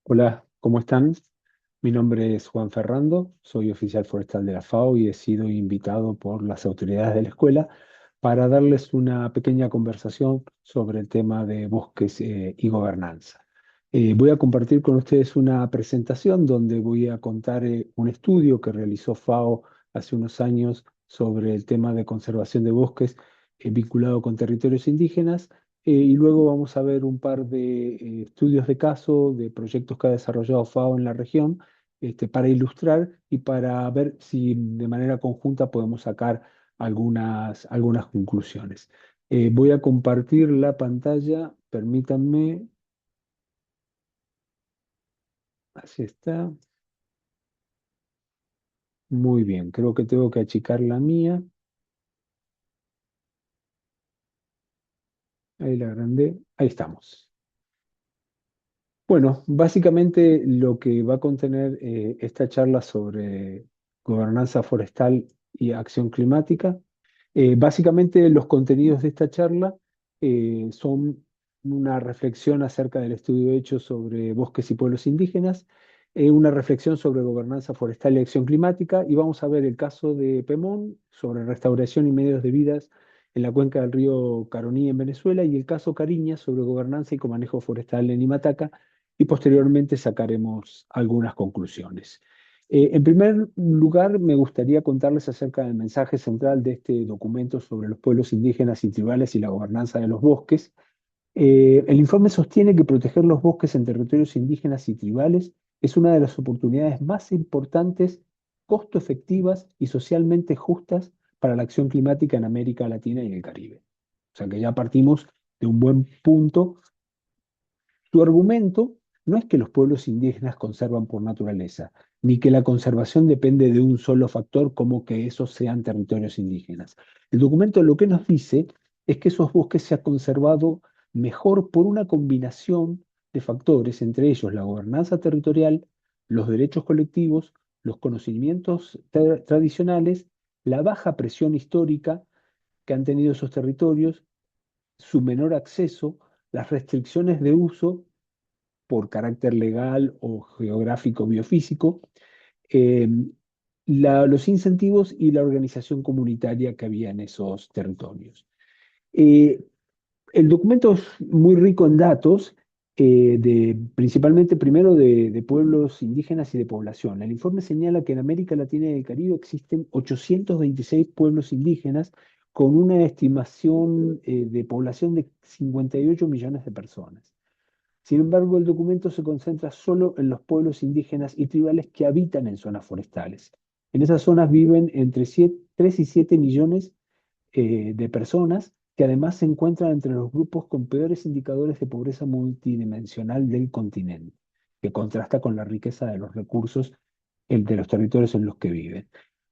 Hola, ¿cómo están? Mi nombre es Juan Ferrando, soy oficial forestal de la FAO y he sido invitado por las autoridades de la escuela para darles una pequeña conversación sobre el tema de bosques y gobernanza. Voy a compartir con ustedes una presentación donde voy a contar un estudio que realizó FAO hace unos años sobre el tema de conservación de bosques vinculado con territorios indígenas y luego vamos a ver un par de estudios de caso de proyectos que ha desarrollado FAO en la región para ilustrar y para ver si de manera conjunta podemos sacar algunas conclusiones. Voy a compartir la pantalla, permítanme, así está. Muy bien, creo que tengo que achicar la mía. Ahí la agrandé. Ahí estamos. Bueno, básicamente lo que va a contener esta charla sobre gobernanza forestal y acción climática, básicamente los contenidos de esta charla son una reflexión acerca del estudio hecho sobre bosques y pueblos indígenas, una reflexión sobre gobernanza forestal y acción climática, y vamos a ver el caso de Pemón sobre restauración y medios de vidas en la cuenca del río Caroní en Venezuela, y el caso Cariña sobre gobernanza y comanejo forestal en Imataca, y posteriormente sacaremos algunas conclusiones. En primer lugar, me gustaría contarles acerca del mensaje central de este documento sobre los pueblos indígenas y tribales y la gobernanza de los bosques. El informe sostiene que proteger los bosques en territorios indígenas y tribales es una de las oportunidades más importantes, costo efectivas y socialmente justas para la acción climática en América Latina y el Caribe. O sea que ya partimos de un buen punto. Su argumento no es que los pueblos indígenas conservan por naturaleza, ni que la conservación depende de un solo factor como que esos sean territorios indígenas. El documento lo que nos dice es que esos bosques se han conservado mejor por una combinación de factores, entre ellos la gobernanza territorial, los derechos colectivos, los conocimientos tradicionales, la baja presión histórica que han tenido esos territorios, su menor acceso, las restricciones de uso por carácter legal o geográfico biofísico, eh, los incentivos y la organización comunitaria que había en esos territorios. Eh, el documento es muy rico en datos, principalmente primero de pueblos indígenas y de población. El informe señala que en América Latina y el Caribe existen 826 pueblos indígenas con una estimación de población de 58 millones de personas. Sin embargo, el documento se concentra solo en los pueblos indígenas y tribales que habitan en zonas forestales. En esas zonas viven entre 3 y 7 millones de personas que además se encuentran entre los grupos con peores indicadores de pobreza multidimensional del continente, que contrasta con la riqueza de los recursos de los territorios en los que viven.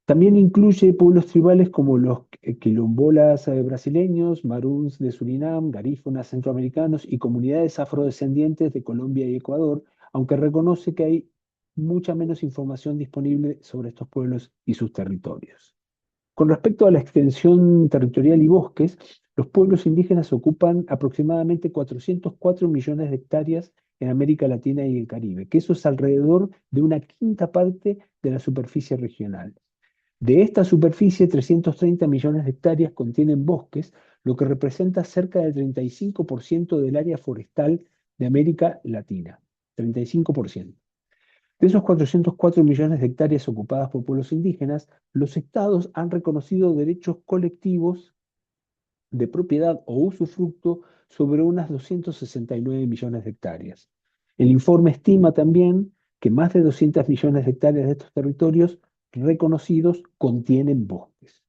También incluye pueblos tribales como los quilombolas brasileños, maroons de Surinam, garífonas centroamericanos y comunidades afrodescendientes de Colombia y Ecuador, aunque reconoce que hay mucha menos información disponible sobre estos pueblos y sus territorios. Con respecto a la extensión territorial y bosques, los pueblos indígenas ocupan aproximadamente 404 millones de hectáreas en América Latina y el Caribe, que eso es alrededor de una quinta parte de la superficie regional. De esta superficie, 330 millones de hectáreas contienen bosques, lo que representa cerca del 35% del área forestal de América Latina. 35%. De esos 404 millones de hectáreas ocupadas por pueblos indígenas, los estados han reconocido derechos colectivos de propiedad o usufructo sobre unas 269 millones de hectáreas. El informe estima también que más de 200 millones de hectáreas de estos territorios reconocidos contienen bosques.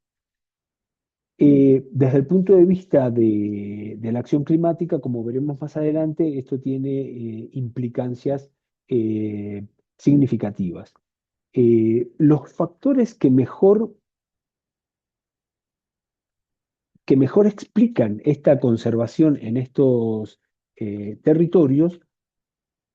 Desde el punto de vista de la acción climática, como veremos más adelante, esto tiene implicancias eh, significativas. Los factores que mejor explican esta conservación en estos territorios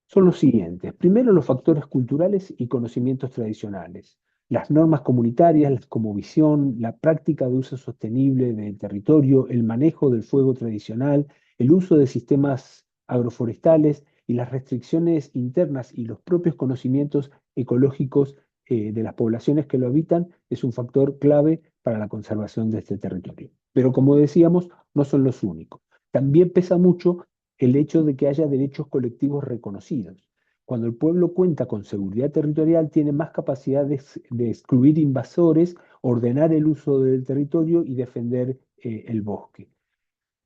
son los siguientes. Primero, los factores culturales y conocimientos tradicionales. Las normas comunitarias, como visión, la práctica de uso sostenible del territorio, el manejo del fuego tradicional, el uso de sistemas agroforestales y las restricciones internas y los propios conocimientos ecológicos de las poblaciones que lo habitan es un factor clave para la conservación de este territorio. Pero como decíamos, no son los únicos. También pesa mucho el hecho de que haya derechos colectivos reconocidos. Cuando el pueblo cuenta con seguridad territorial, tiene más capacidad de excluir invasores, ordenar el uso del territorio y defender el bosque.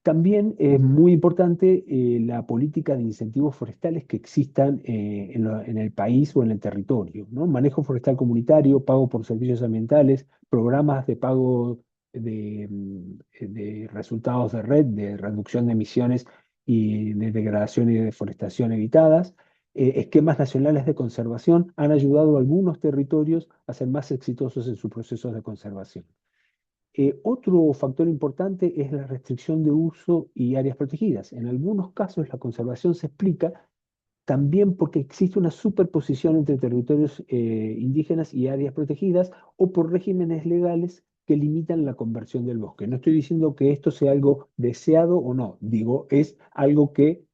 También es muy importante la política de incentivos forestales que existan en el país o en el territorio, ¿no? Manejo forestal comunitario, pago por servicios ambientales, programas de pago de resultados de red, de reducción de emisiones y de degradación y de deforestación evitadas. Esquemas nacionales de conservación han ayudado a algunos territorios a ser más exitosos en sus procesos de conservación. Otro factor importante es la restricción de uso y áreas protegidas. En algunos casos la conservación se explica también porque existe una superposición entre territorios indígenas y áreas protegidas o por regímenes legales que limitan la conversión del bosque. No estoy diciendo que esto sea algo deseado o no, digo, es algo que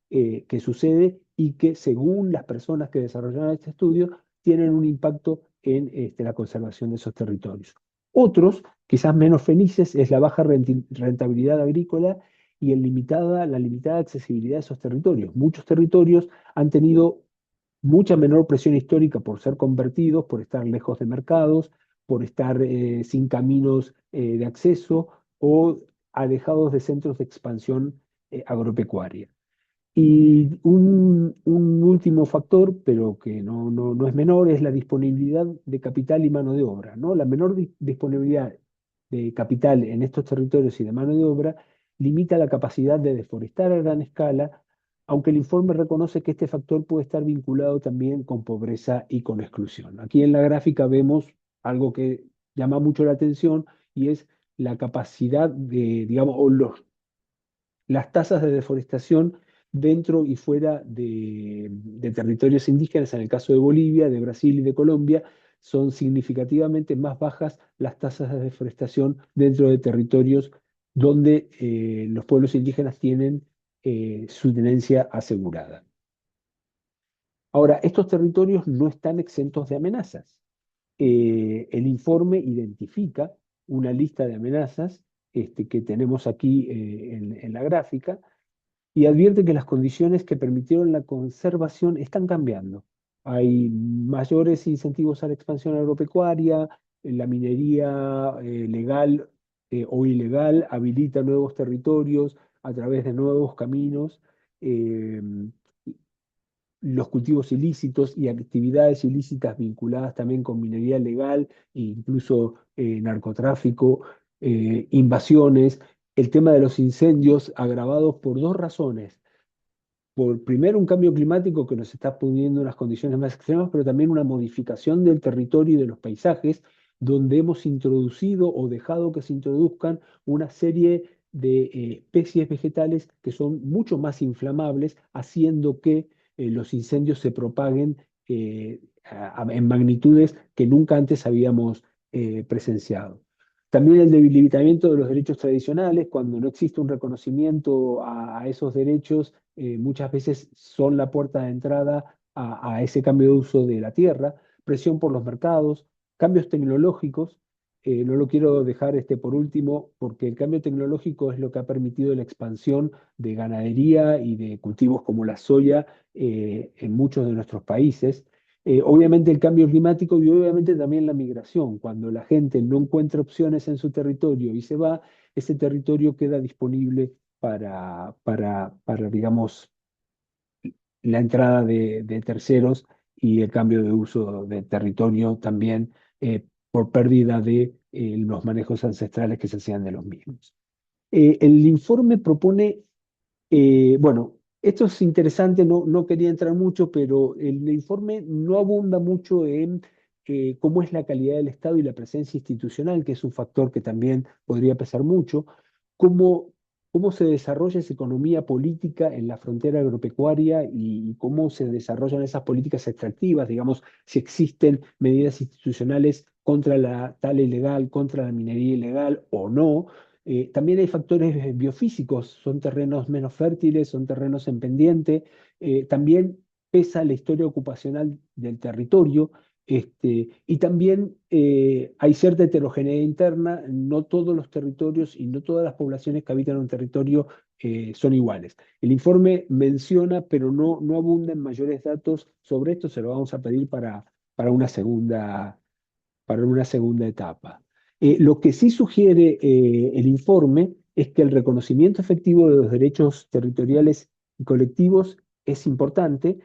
sucede y que según las personas que desarrollaron este estudio tienen un impacto en la conservación de esos territorios. Otros, quizás menos felices, es la baja rentabilidad agrícola y la limitada accesibilidad de esos territorios. Muchos territorios han tenido mucha menor presión histórica por ser convertidos, por estar lejos de mercados, por estar sin caminos de acceso o alejados de centros de expansión agropecuaria. Y un último factor, pero que no es menor, es la disponibilidad de capital y mano de obra, ¿no? La menor disponibilidad de capital en estos territorios y de mano de obra limita la capacidad de deforestar a gran escala, aunque el informe reconoce que este factor puede estar vinculado también con pobreza y con exclusión. Aquí en la gráfica vemos algo que llama mucho la atención y es la capacidad de, digamos, las tasas de deforestación dentro y fuera de territorios indígenas, en el caso de Bolivia, de Brasil y de Colombia, son significativamente más bajas las tasas de deforestación dentro de territorios donde los pueblos indígenas tienen su tenencia asegurada. Ahora, estos territorios no están exentos de amenazas. El informe identifica una lista de amenazas que tenemos aquí en la gráfica y advierte que las condiciones que permitieron la conservación están cambiando. Hay mayores incentivos a la expansión agropecuaria, la minería legal o ilegal habilita nuevos territorios a través de nuevos caminos. eh, los cultivos ilícitos y actividades ilícitas vinculadas también con minería legal e incluso narcotráfico, invasiones, el tema de los incendios agravados por dos razones. Por primero, un cambio climático que nos está poniendo unas condiciones más extremas, pero también una modificación del territorio y de los paisajes, donde hemos introducido o dejado que se introduzcan una serie de especies vegetales que son mucho más inflamables, haciendo que los incendios se propaguen en magnitudes que nunca antes habíamos presenciado. También el debilitamiento de los derechos tradicionales, cuando no existe un reconocimiento a esos derechos, muchas veces son la puerta de entrada a ese cambio de uso de la tierra, presión por los mercados, cambios tecnológicos. No lo quiero dejar por último, porque el cambio tecnológico es lo que ha permitido la expansión de ganadería y de cultivos como la soya en muchos de nuestros países. Obviamente el cambio climático y obviamente también la migración. Cuando la gente no encuentra opciones en su territorio y se va, ese territorio queda disponible digamos, la entrada de terceros y el cambio de uso de territorio también por pérdida de los manejos ancestrales que se hacían de los mismos. El informe propone bueno, esto es interesante, no quería entrar mucho, pero el informe no abunda mucho en cómo es la calidad del Estado y la presencia institucional, que es un factor que también podría pesar mucho, cómo, cómo se desarrolla esa economía política en la frontera agropecuaria y cómo se desarrollan esas políticas extractivas, digamos, si existen medidas institucionales contra la tala ilegal, contra la minería ilegal o no. También hay factores biofísicos, son terrenos menos fértiles, son terrenos en pendiente. También pesa la historia ocupacional del territorio, y también hay cierta heterogeneidad interna, no todos los territorios y no todas las poblaciones que habitan un territorio son iguales. El informe menciona, pero no abunda en mayores datos sobre esto, se lo vamos a pedir para una para una segunda etapa. Lo que sí sugiere el informe es que el reconocimiento efectivo de los derechos territoriales y colectivos es importante.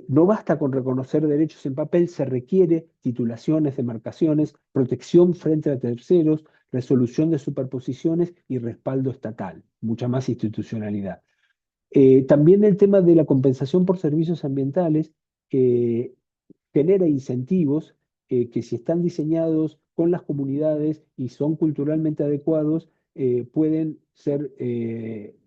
No basta con reconocer derechos en papel, se requiere titulaciones, demarcaciones, protección frente a terceros, resolución de superposiciones y respaldo estatal, mucha más institucionalidad. También el tema de la compensación por servicios ambientales eh, genera incentivos que si están diseñados con las comunidades y son culturalmente adecuados, pueden ser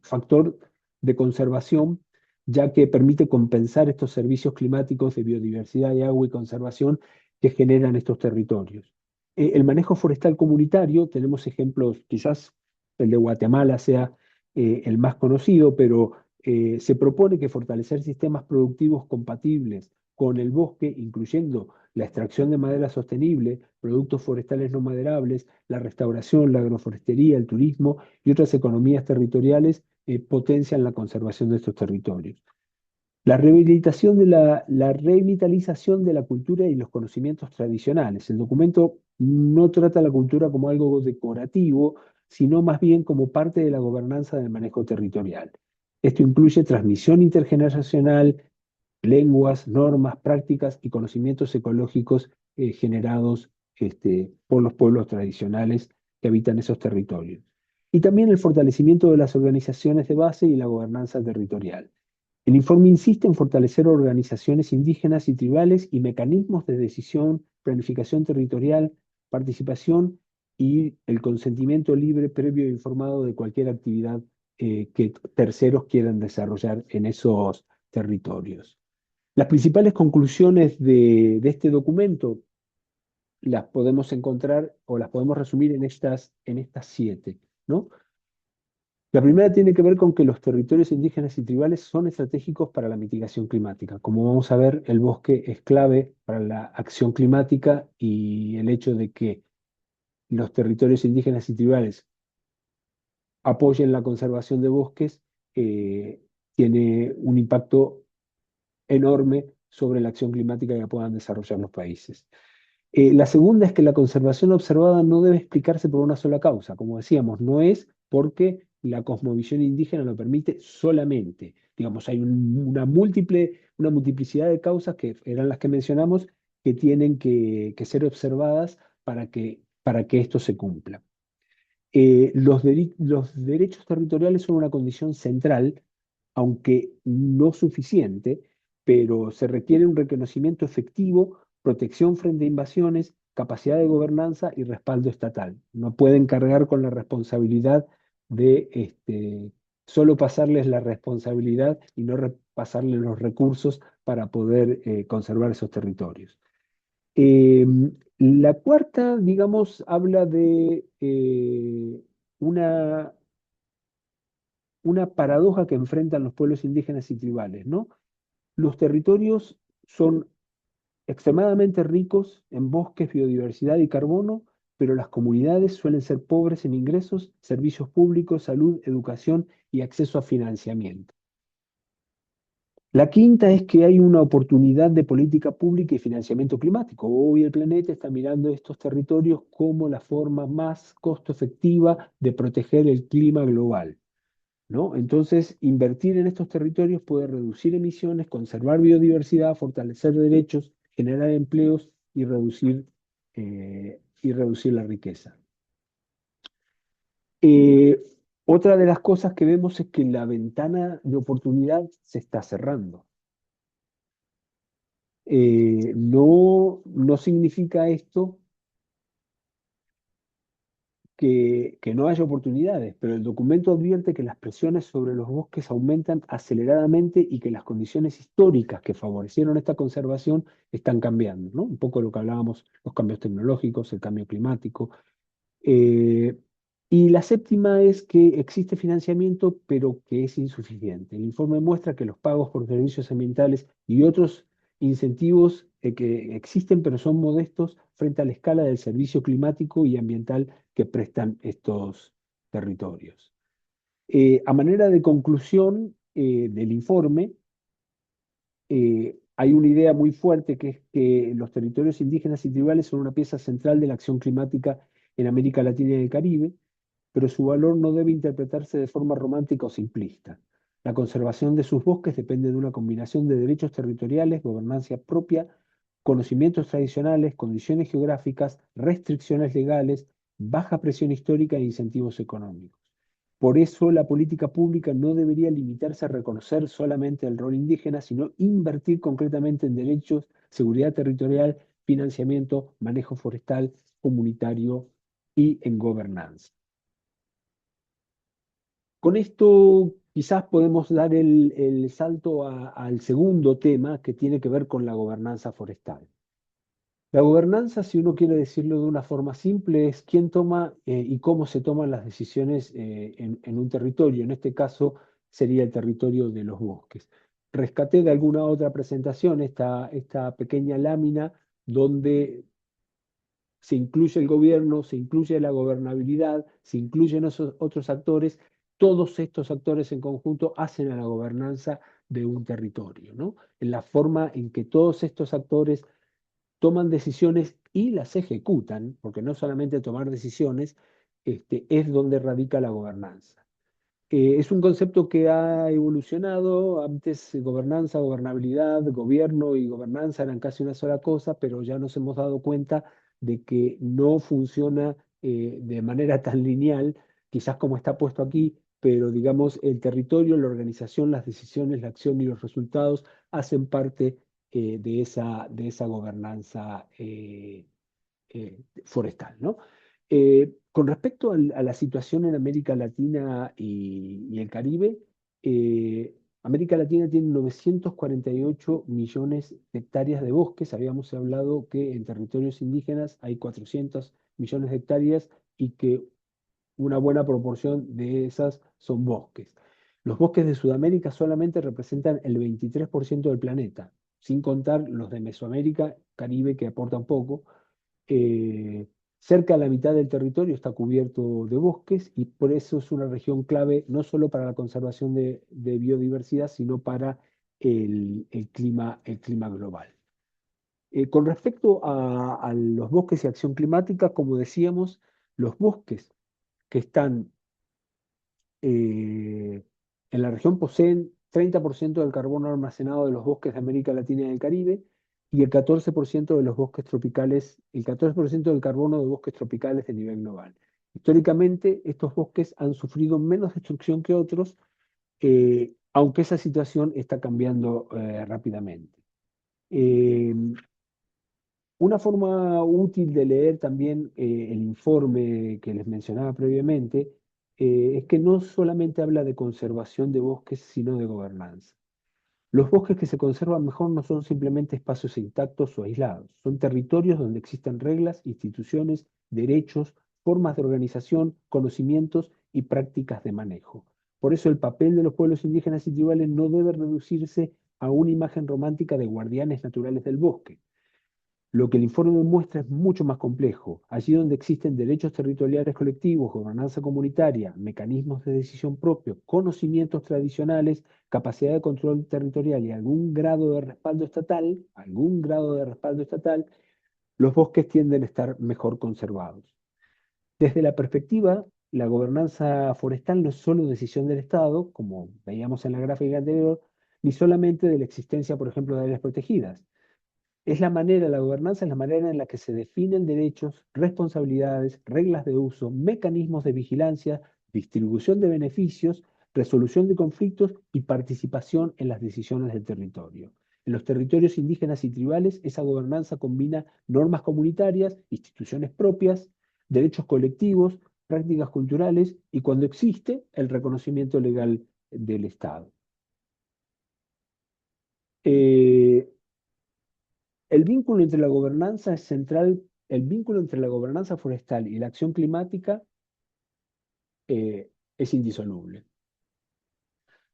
factor de conservación, ya que permite compensar estos servicios climáticos de biodiversidad y agua y conservación que generan estos territorios. El manejo forestal comunitario, tenemos ejemplos, quizás el de Guatemala sea el más conocido, pero se propone que fortalecer sistemas productivos compatibles con el bosque, incluyendo la extracción de madera sostenible, productos forestales no maderables, la restauración, la agroforestería, el turismo y otras economías territoriales, potencian la conservación de estos territorios. La revitalización de la cultura y los conocimientos tradicionales. El documento no trata la cultura como algo decorativo, sino más bien como parte de la gobernanza del manejo territorial. Esto incluye transmisión intergeneracional, lenguas, normas, prácticas y conocimientos ecológicos generados por los pueblos tradicionales que habitan esos territorios. Y también el fortalecimiento de las organizaciones de base y la gobernanza territorial. El informe insiste en fortalecer organizaciones indígenas y tribales y mecanismos de decisión, planificación territorial, participación y el consentimiento libre, previo e informado de cualquier actividad que terceros quieran desarrollar en esos territorios. Las principales conclusiones de este documento las podemos encontrar o las podemos resumir en estas siete, ¿no? La primera tiene que ver con que los territorios indígenas y tribales son estratégicos para la mitigación climática. Como vamos a ver, el bosque es clave para la acción climática y el hecho de que los territorios indígenas y tribales apoyen la conservación de bosques eh, tiene un impacto enorme sobre la acción climática que puedan desarrollar los países. La segunda es que la conservación observada no debe explicarse por una sola causa. Como decíamos, no es porque la cosmovisión indígena lo permite solamente. Digamos, hay una multiplicidad de causas que eran las que mencionamos que tienen que ser observadas para que esto se cumpla. Los derechos territoriales son una condición central, aunque no suficiente, pero se requiere un reconocimiento efectivo, protección frente a invasiones, capacidad de gobernanza y respaldo estatal. No pueden cargar con la responsabilidad de solo pasarles la responsabilidad y no pasarles los recursos para poder conservar esos territorios. Eh, la cuarta, digamos, habla de una paradoja que enfrentan los pueblos indígenas y tribales, ¿no? Los territorios son extremadamente ricos en bosques, biodiversidad y carbono, pero las comunidades suelen ser pobres en ingresos, servicios públicos, salud, educación y acceso a financiamiento. La quinta es que hay una oportunidad de política pública y financiamiento climático. Hoy el planeta está mirando estos territorios como la forma más costo efectiva de proteger el clima global, ¿no? Entonces, invertir en estos territorios puede reducir emisiones, conservar biodiversidad, fortalecer derechos, generar empleos y reducir la riqueza. Eh, Otra de las cosas que vemos es que la ventana de oportunidad se está cerrando. No significa esto que no haya oportunidades, pero el documento advierte que las presiones sobre los bosques aumentan aceleradamente y que las condiciones históricas que favorecieron esta conservación están cambiando, ¿no? Un poco lo que hablábamos, los cambios tecnológicos, el cambio climático. Eh, Y la séptima es que existe financiamiento, pero que es insuficiente. El informe muestra que los pagos por servicios ambientales y otros incentivos que existen, pero son modestos frente a la escala del servicio climático y ambiental que prestan estos territorios. A manera de conclusión del informe, hay una idea muy fuerte que es que los territorios indígenas y tribales son una pieza central de la acción climática en América Latina y el Caribe, pero su valor no debe interpretarse de forma romántica o simplista. La conservación de sus bosques depende de una combinación de derechos territoriales, gobernanza propia, conocimientos tradicionales, condiciones geográficas, restricciones legales, baja presión histórica e incentivos económicos. Por eso la política pública no debería limitarse a reconocer solamente el rol indígena, sino invertir concretamente en derechos, seguridad territorial, financiamiento, manejo forestal, comunitario y en gobernanza. Con esto quizás podemos dar el salto al segundo tema que tiene que ver con la gobernanza forestal. La gobernanza, si uno quiere decirlo de una forma simple, es quién toma y cómo se toman las decisiones en un territorio. En este caso sería el territorio de los bosques. Rescaté de alguna otra presentación esta pequeña lámina donde se incluye el gobierno, se incluye la gobernabilidad, se incluyen esos otros actores. Todos estos actores en conjunto hacen a la gobernanza de un territorio, ¿no? En la forma en que todos estos actores toman decisiones y las ejecutan, porque no solamente tomar decisiones, es donde radica la gobernanza. Es un concepto que ha evolucionado. Antes gobernanza, gobernabilidad, gobierno y gobernanza eran casi una sola cosa, pero ya nos hemos dado cuenta de que no funciona de manera tan lineal, quizás como está puesto aquí, pero digamos el territorio, la organización, las decisiones, la acción y los resultados hacen parte de esa gobernanza forestal, ¿no? Con respecto a la situación en América Latina y el Caribe, América Latina tiene 948 millones de hectáreas de bosques. Habíamos hablado que en territorios indígenas hay 400 millones de hectáreas y que una buena proporción de esas son bosques. Los bosques de Sudamérica solamente representan el 23% del planeta, sin contar los de Mesoamérica, Caribe, que aportan poco. eh, Cerca de la mitad del territorio está cubierto de bosques y por eso es una región clave no solo para la conservación de biodiversidad, sino para el clima global. Con respecto a los bosques y acción climática, como decíamos, los bosques que están en la región poseen 30% del carbono almacenado de los bosques de América Latina y del Caribe y el 14% de los bosques tropicales, el 14% del carbono de bosques tropicales de nivel global. Históricamente, estos bosques han sufrido menos destrucción que otros, aunque esa situación está cambiando rápidamente. Eh, una forma útil de leer también el informe que les mencionaba previamente es que no solamente habla de conservación de bosques, sino de gobernanza. Los bosques que se conservan mejor no son simplemente espacios intactos o aislados, son territorios donde existen reglas, instituciones, derechos, formas de organización, conocimientos y prácticas de manejo. Por eso el papel de los pueblos indígenas y tribales no debe reducirse a una imagen romántica de guardianes naturales del bosque. Lo que el informe muestra es mucho más complejo. Allí donde existen derechos territoriales colectivos, gobernanza comunitaria, mecanismos de decisión propio, conocimientos tradicionales, capacidad de control territorial y algún grado de respaldo estatal, los bosques tienden a estar mejor conservados. Desde la perspectiva, la gobernanza forestal no es solo decisión del Estado, como veíamos en la gráfica anterior, ni solamente de la existencia, por ejemplo, de áreas protegidas. La gobernanza es la manera en la que se definen derechos, responsabilidades, reglas de uso, mecanismos de vigilancia, distribución de beneficios, resolución de conflictos y participación en las decisiones del territorio. En los territorios indígenas y tribales, esa gobernanza combina normas comunitarias, instituciones propias, derechos colectivos, prácticas culturales y, cuando existe, el reconocimiento legal del Estado. Eh, El vínculo entre la gobernanza es central, el vínculo entre la gobernanza forestal y la acción climática es indisoluble.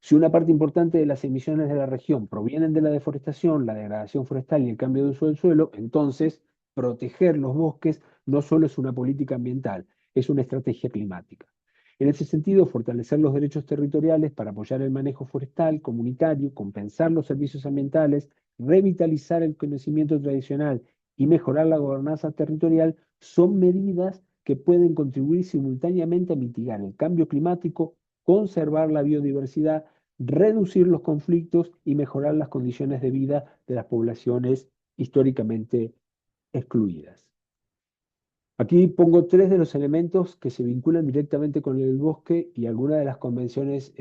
Si una parte importante de las emisiones de la región provienen de la deforestación, la degradación forestal y el cambio de uso del suelo, entonces proteger los bosques no solo es una política ambiental, es una estrategia climática. En ese sentido, fortalecer los derechos territoriales para apoyar el manejo forestal comunitario, compensar los servicios ambientales, revitalizar el conocimiento tradicional y mejorar la gobernanza territorial son medidas que pueden contribuir simultáneamente a mitigar el cambio climático, conservar la biodiversidad, reducir los conflictos y mejorar las condiciones de vida de las poblaciones históricamente excluidas. Aquí pongo tres de los elementos que se vinculan directamente con el bosque y algunas de las convenciones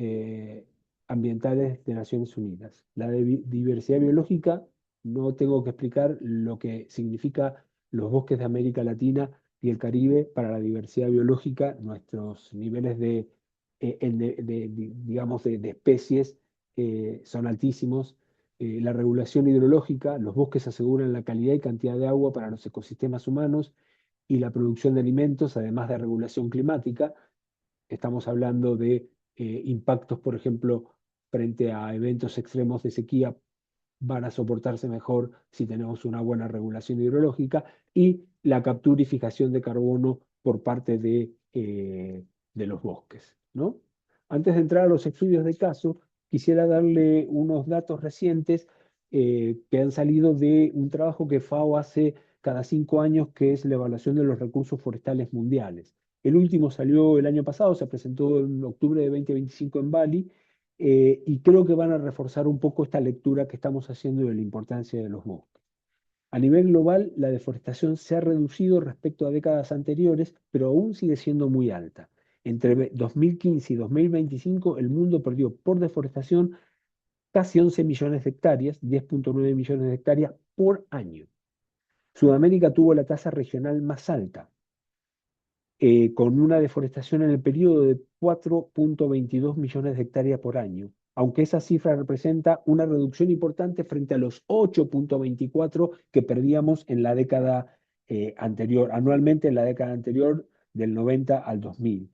ambientales de Naciones Unidas. La de diversidad biológica, no tengo que explicar lo que significa los bosques de América Latina y el Caribe para la diversidad biológica, nuestros niveles digamos, de especies son altísimos. La regulación hidrológica, los bosques aseguran la calidad y cantidad de agua para los ecosistemas humanos y la producción de alimentos, además de regulación climática. Estamos hablando de impactos, por ejemplo, frente a eventos extremos de sequía, van a soportarse mejor si tenemos una buena regulación hidrológica y la captura y fijación de carbono por parte de los bosques, ¿no? Antes de entrar a los estudios de caso, quisiera darle unos datos recientes que han salido de un trabajo que FAO hace cada 5 años, que es la evaluación de los recursos forestales mundiales. El último salió el año pasado, se presentó en octubre de 2025 en Bali, y creo que van a reforzar un poco esta lectura que estamos haciendo de la importancia de los bosques. A nivel global, la deforestación se ha reducido respecto a décadas anteriores, pero aún sigue siendo muy alta. Entre 2015 y 2025, el mundo perdió por deforestación casi 11 millones de hectáreas, 10,9 millones de hectáreas por año. Sudamérica tuvo la tasa regional más alta, con una deforestación en el periodo de 4,22 millones de hectáreas por año, aunque esa cifra representa una reducción importante frente a los 8,24 que perdíamos en la década anterior, anualmente en la década anterior del 90 al 2000.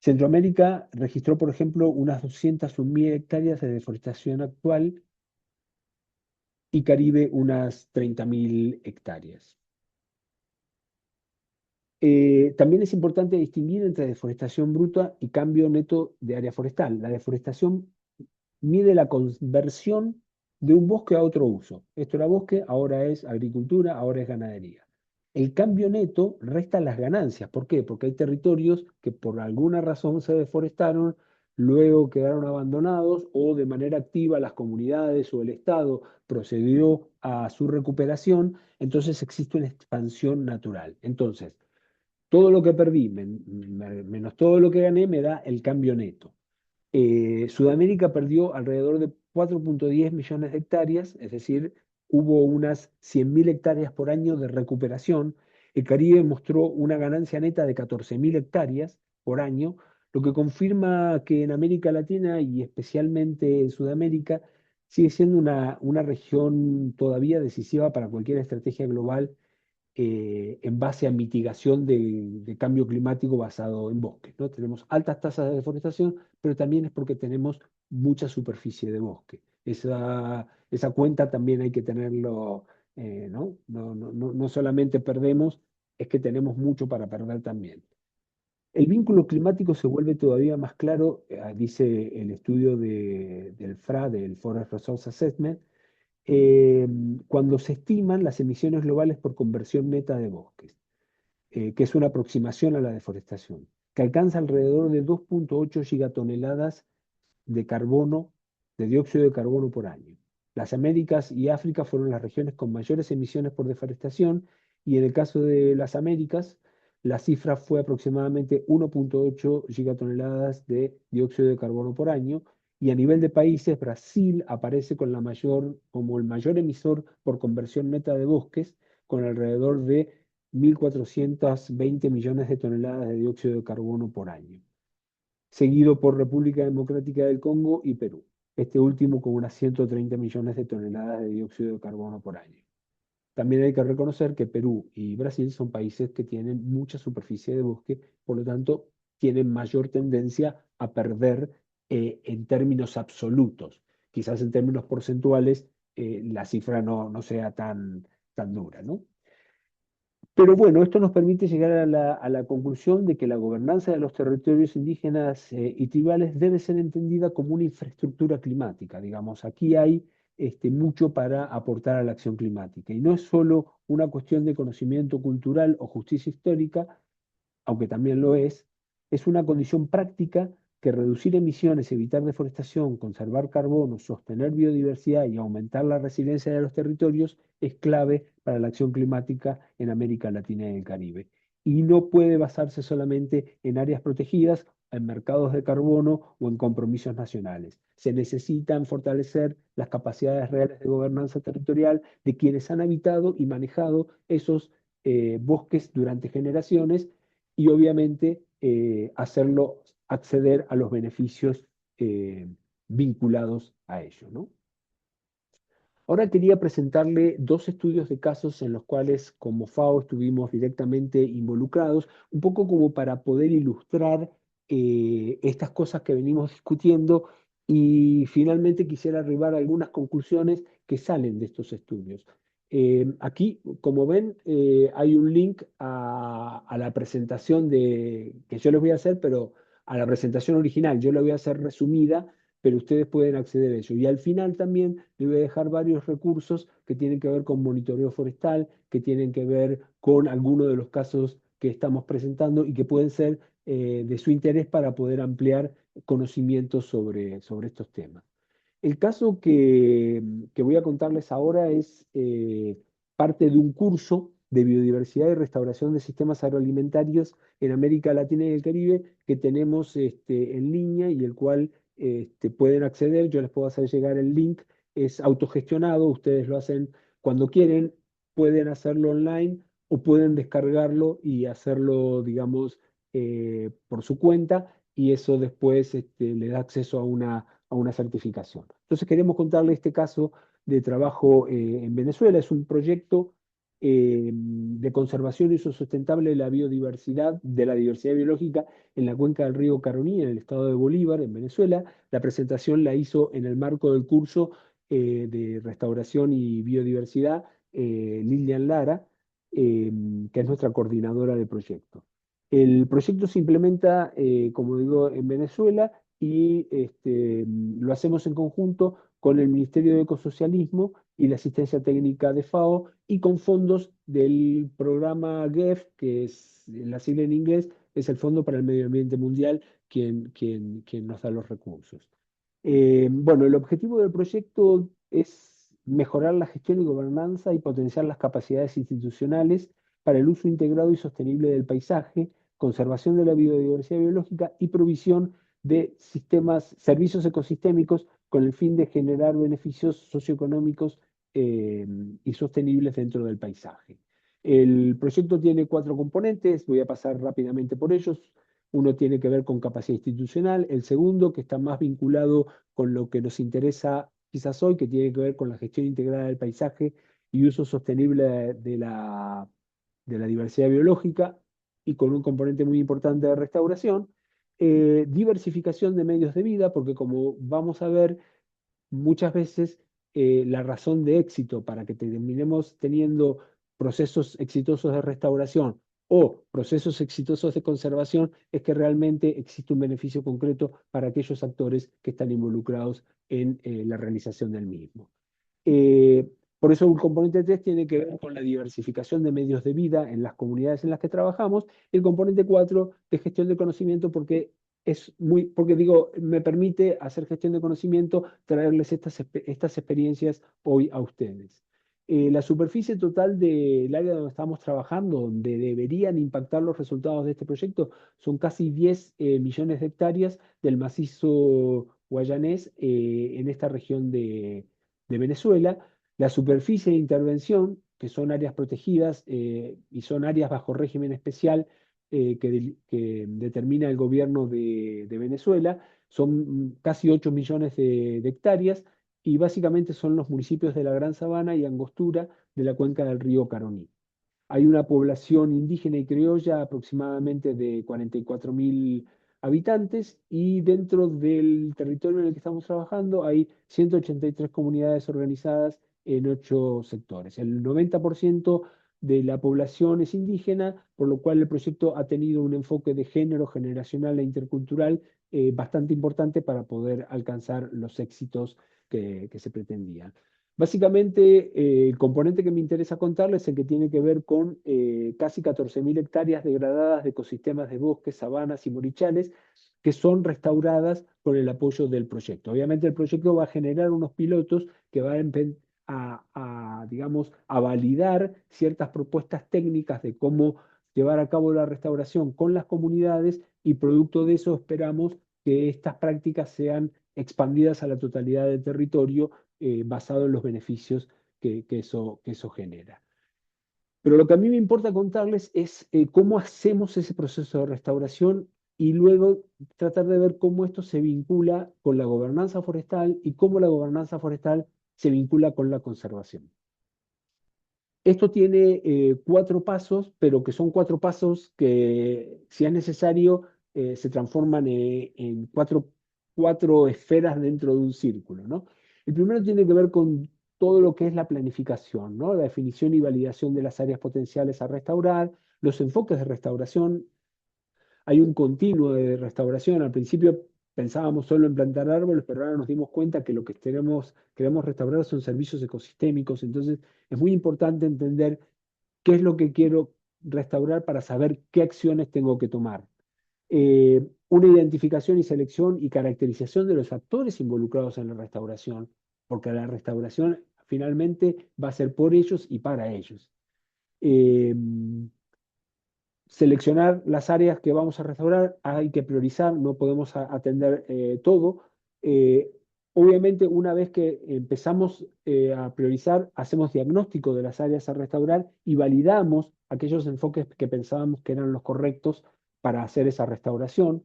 Centroamérica registró, por ejemplo, unas 201.000 hectáreas de deforestación actual y Caribe unas 30.000 hectáreas. También es importante distinguir entre deforestación bruta y cambio neto de área forestal. La deforestación mide la conversión de un bosque a otro uso. Esto era bosque, ahora es agricultura, ahora es ganadería. El cambio neto resta las ganancias. ¿Por qué? Porque hay territorios que por alguna razón se deforestaron, luego quedaron abandonados o de manera activa las comunidades o el Estado procedió a su recuperación, entonces existe una expansión natural. Entonces, todo lo que perdí menos todo lo que gané me da el cambio neto. Sudamérica perdió alrededor de 4,10 millones de hectáreas, es decir, hubo unas 100.000 hectáreas por año de recuperación. El Caribe mostró una ganancia neta de 14.000 hectáreas por año, lo que confirma que en América Latina y especialmente en Sudamérica sigue siendo una región todavía decisiva para cualquier estrategia global en base a mitigación de cambio climático basado en bosques, ¿no? Tenemos altas tasas de deforestación, pero también es porque tenemos mucha superficie de bosque. Esa cuenta también hay que tenerlo, ¿no? No solamente perdemos, es que tenemos mucho para perder también. El vínculo climático se vuelve todavía más claro, dice el estudio del FRA, del Forest Resource Assessment, eh, cuando se estiman las emisiones globales por conversión neta de bosques, que es una aproximación a la deforestación, que alcanza alrededor de 2,8 gigatoneladas de carbono, de dióxido de carbono por año. Las Américas y África fueron las regiones con mayores emisiones por deforestación y en el caso de las Américas, la cifra fue aproximadamente 1,8 gigatoneladas de dióxido de carbono por año. Y a nivel de países, Brasil aparece como el mayor emisor por conversión neta de bosques, con alrededor de 1.420 millones de toneladas de dióxido de carbono por año, seguido por República Democrática del Congo y Perú, este último con unas 130 millones de toneladas de dióxido de carbono por año. También hay que reconocer que Perú y Brasil son países que tienen mucha superficie de bosque, por lo tanto, tienen mayor tendencia a perder en términos absolutos. Quizás en términos porcentuales la cifra no sea tan dura, ¿no? Pero bueno, esto nos permite llegar a la conclusión de que la gobernanza de los territorios indígenas y tribales debe ser entendida como una infraestructura climática. Digamos, aquí hay mucho para aportar a la acción climática. Y no es solo una cuestión de conocimiento cultural o justicia histórica, aunque también lo es una condición práctica que reducir emisiones, evitar deforestación, conservar carbono, sostener biodiversidad y aumentar la resiliencia de los territorios es clave para la acción climática en América Latina y el Caribe. Y no puede basarse solamente en áreas protegidas, en mercados de carbono o en compromisos nacionales. Se necesitan fortalecer las capacidades reales de gobernanza territorial de quienes han habitado y manejado esos bosques durante generaciones y obviamente hacerlo acceder a los beneficios eh, vinculados a ello, ¿no? Ahora quería presentarle dos estudios de casos en los cuales como FAO estuvimos directamente involucrados, un poco como para poder ilustrar estas cosas que venimos discutiendo y finalmente quisiera arribar a algunas conclusiones que salen de estos estudios. Aquí, como ven, hay un link a la presentación que yo les voy a hacer, pero a la presentación original. Yo la voy a hacer resumida, pero ustedes pueden acceder a ello. Y al final también les voy a dejar varios recursos que tienen que ver con monitoreo forestal, que tienen que ver con algunos de los casos que estamos presentando y que pueden ser de su interés para poder ampliar conocimientos sobre estos temas. El caso que voy a contarles ahora es parte de un curso de biodiversidad y restauración de sistemas agroalimentarios en América Latina y el Caribe que tenemos en línea y el cual pueden acceder. Yo les puedo hacer llegar el link. Es autogestionado, ustedes lo hacen cuando quieren, pueden hacerlo online o pueden descargarlo y hacerlo, digamos, por su cuenta y eso después le da acceso a una certificación. Entonces queremos contarle este caso de trabajo en Venezuela. Es un proyecto de conservación y uso sustentable de la diversidad biológica en la cuenca del río Caroní, en el estado de Bolívar, en Venezuela. La presentación la hizo en el marco del curso de restauración y biodiversidad Lilian Lara, que es nuestra coordinadora de proyecto. El proyecto se implementa, como digo, en Venezuela y lo hacemos en conjunto con el Ministerio de Ecosocialismo y la Asistencia Técnica de FAO y con fondos del programa GEF, que es la sigla en inglés, es el Fondo para el Medio Ambiente Mundial, quien nos da los recursos. Bueno, el objetivo del proyecto es mejorar la gestión y gobernanza y potenciar las capacidades institucionales para el uso integrado y sostenible del paisaje, conservación de la biodiversidad biológica y provisión de sistemas, servicios ecosistémicos con el fin de generar beneficios socioeconómicos eh, y sostenibles dentro del paisaje. El proyecto tiene cuatro componentes, voy a pasar rápidamente por ellos. Uno tiene que ver con capacidad institucional, el segundo, que está más vinculado con lo que nos interesa quizás hoy, que tiene que ver con la gestión integrada del paisaje y uso sostenible de la diversidad biológica y con un componente muy importante de restauración. Diversificación de medios de vida, porque como vamos a ver, muchas veces la razón de éxito para que terminemos teniendo procesos exitosos de restauración o procesos exitosos de conservación es que realmente existe un beneficio concreto para aquellos actores que están involucrados en la realización del mismo. Por eso un componente 3 tiene que ver con la diversificación de medios de vida en las comunidades en las que trabajamos. El componente 4 de gestión de conocimiento porque porque digo, me permite hacer gestión de conocimiento, traerles estas experiencias hoy a ustedes. La superficie total del área donde estamos trabajando, donde deberían impactar los resultados de este proyecto, son casi 10 millones de hectáreas del macizo guayanés en esta región de Venezuela. La superficie de intervención, que son áreas protegidas y son áreas bajo régimen especial que determina el gobierno de Venezuela, son casi 8 millones de hectáreas y básicamente son los municipios de la Gran Sabana y Angostura de la cuenca del río Caroní. Hay una población indígena y criolla aproximadamente de 44.000 habitantes y dentro del territorio en el que estamos trabajando hay 183 comunidades organizadas en 8 sectores. El 90% de la población es indígena, por lo cual el proyecto ha tenido un enfoque de género, generacional e intercultural bastante importante para poder alcanzar los éxitos que se pretendían. Básicamente, el componente que me interesa contarles es el que tiene que ver con casi 14.000 hectáreas degradadas de ecosistemas de bosques, sabanas y morichales que son restauradas con el apoyo del proyecto. Obviamente el proyecto va a generar unos pilotos que van digamos, a validar ciertas propuestas técnicas de cómo llevar a cabo la restauración con las comunidades y producto de eso esperamos que estas prácticas sean expandidas a la totalidad del territorio basado en los beneficios que eso genera. Pero lo que a mí me importa contarles es cómo hacemos ese proceso de restauración y luego tratar de ver cómo esto se vincula con la gobernanza forestal y cómo la gobernanza forestal se vincula con la conservación. Esto tiene 4 pasos, pero que son 4 pasos que, si es necesario, se transforman en cuatro esferas dentro de un círculo, ¿no? El primero tiene que ver con todo lo que es la planificación, ¿no? La definición y validación de las áreas potenciales a restaurar, los enfoques de restauración. Hay un continuo de restauración. Al principio pensábamos solo en plantar árboles, pero ahora nos dimos cuenta que lo que queremos restaurar son servicios ecosistémicos. Entonces, es muy importante entender qué es lo que quiero restaurar para saber qué acciones tengo que tomar. Una identificación y selección y caracterización de los actores involucrados en la restauración, porque la restauración finalmente va a ser por ellos y para ellos. Eh, Seleccionar las áreas que vamos a restaurar, hay que priorizar, no podemos atender todo. Eh, Obviamente, una vez que empezamos a priorizar, hacemos diagnóstico de las áreas a restaurar y validamos aquellos enfoques que pensábamos que eran los correctos para hacer esa restauración.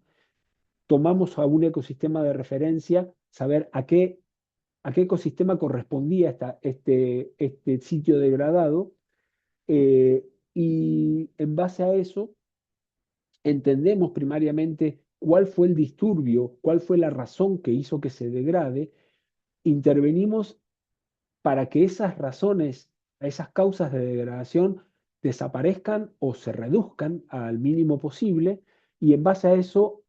Tomamos a un ecosistema de referencia, saber a qué ecosistema correspondía este sitio degradado, y en base a eso entendemos primariamente cuál fue el disturbio, cuál fue la razón que hizo que se degrade, intervenimos para que esas razones, esas causas de degradación desaparezcan o se reduzcan al mínimo posible y en base a eso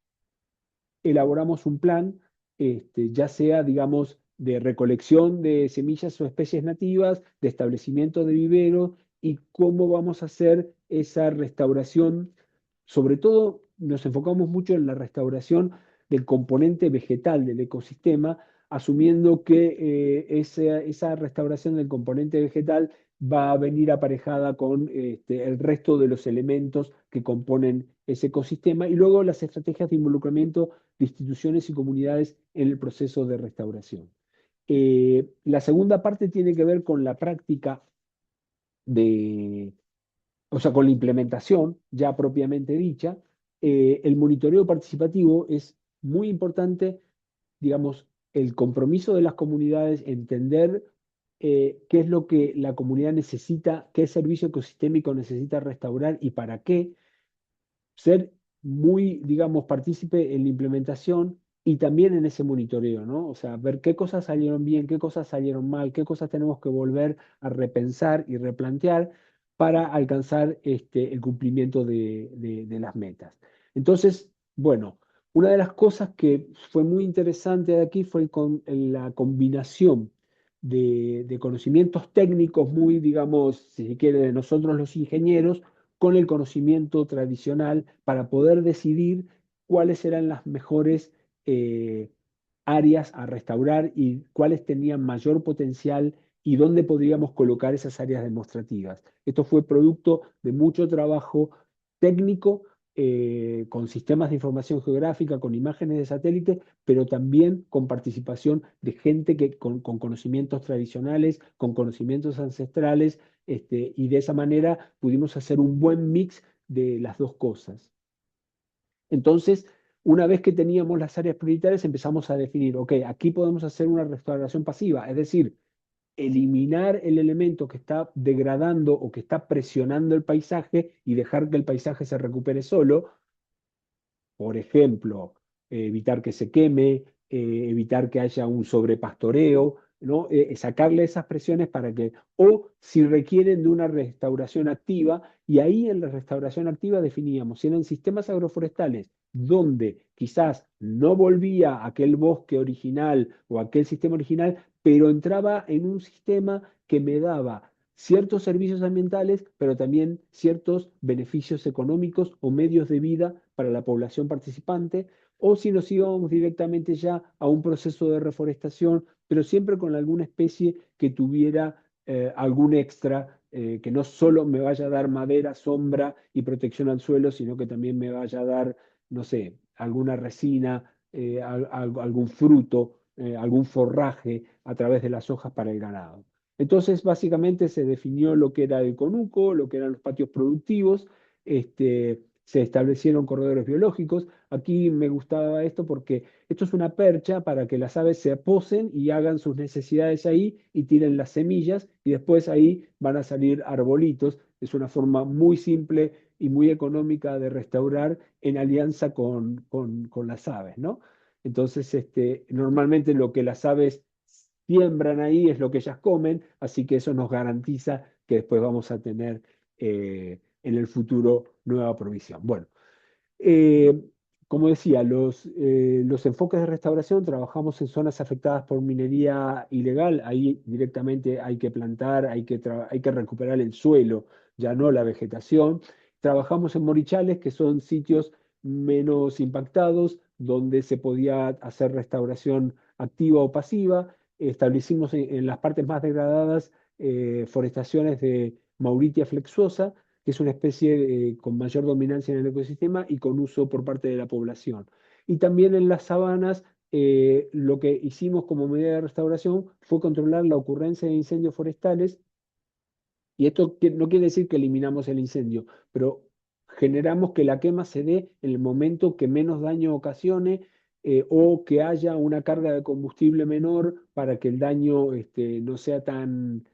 elaboramos un plan, ya sea, digamos, de recolección de semillas o especies nativas, de establecimiento de viveros y cómo vamos a hacer esa restauración. Sobre todo nos enfocamos mucho en la restauración del componente vegetal del ecosistema, asumiendo que esa restauración del componente vegetal va a venir aparejada con el resto de los elementos que componen ese ecosistema y luego las estrategias de involucramiento de instituciones y comunidades en el proceso de restauración. La segunda parte tiene que ver con la práctica de, o sea, con la implementación ya propiamente dicha. El monitoreo participativo es muy importante, digamos, el compromiso de las comunidades, entender qué es lo que la comunidad necesita, qué servicio ecosistémico necesita restaurar y para qué, ser muy, digamos, partícipe en la implementación y también en ese monitoreo, ¿no? O sea, ver qué cosas salieron bien, qué cosas salieron mal, qué cosas tenemos que volver a repensar y replantear para alcanzar el cumplimiento de las metas. Entonces, bueno, una de las cosas que fue muy interesante de aquí fue la combinación de conocimientos técnicos muy, digamos, si se quiere, de nosotros los ingenieros, con el conocimiento tradicional para poder decidir cuáles eran las mejores eh, áreas a restaurar y cuáles tenían mayor potencial y dónde podríamos colocar esas áreas demostrativas. Esto fue producto de mucho trabajo técnico, con sistemas de información geográfica, con imágenes de satélite, pero también con participación de gente con conocimientos tradicionales, con conocimientos ancestrales, y de esa manera pudimos hacer un buen mix de las dos cosas. Entonces, una vez que teníamos las áreas prioritarias, empezamos a definir, ok, aquí podemos hacer una restauración pasiva, es decir, eliminar el elemento que está degradando o que está presionando el paisaje y dejar que el paisaje se recupere solo. Por ejemplo, evitar que se queme, evitar que haya un sobrepastoreo, ¿no? Sacarle esas presiones para que, o si requieren de una restauración activa, y ahí en la restauración activa definíamos si eran sistemas agroforestales donde quizás no volvía aquel bosque original o aquel sistema original, pero entraba en un sistema que me daba ciertos servicios ambientales, pero también ciertos beneficios económicos o medios de vida para la población participante, o si nos íbamos directamente ya a un proceso de reforestación, pero siempre con alguna especie que tuviera algún extra, que no solo me vaya a dar madera, sombra y protección al suelo, sino que también me vaya a dar, no sé, alguna resina, algún fruto, algún forraje a través de las hojas para el ganado. Entonces, básicamente se definió lo que era el conuco, lo que eran los patios productivos, se establecieron corredores biológicos. Aquí me gustaba esto porque esto es una percha para que las aves se posen y hagan sus necesidades ahí y tiren las semillas y después ahí van a salir arbolitos. Es una forma muy simple y muy económica de restaurar en alianza con las aves, ¿no? Entonces, normalmente lo que las aves siembran ahí es lo que ellas comen, así que eso nos garantiza que después vamos a tener en el futuro nueva provisión. Bueno, eh, como decía, los enfoques de restauración, trabajamos en zonas afectadas por minería ilegal, ahí directamente hay que plantar, hay que recuperar el suelo, ya no la vegetación. Trabajamos en morichales, que son sitios menos impactados, donde se podía hacer restauración activa o pasiva. Establecimos en las partes más degradadas forestaciones de Mauritia flexuosa, que es una especie con mayor dominancia en el ecosistema y con uso por parte de la población. Y también en las sabanas, lo que hicimos como medida de restauración fue controlar la ocurrencia de incendios forestales, y esto no quiere decir que eliminamos el incendio, pero generamos que la quema se dé en el momento que menos daño ocasione, o que haya una carga de combustible menor para que el daño no sea tan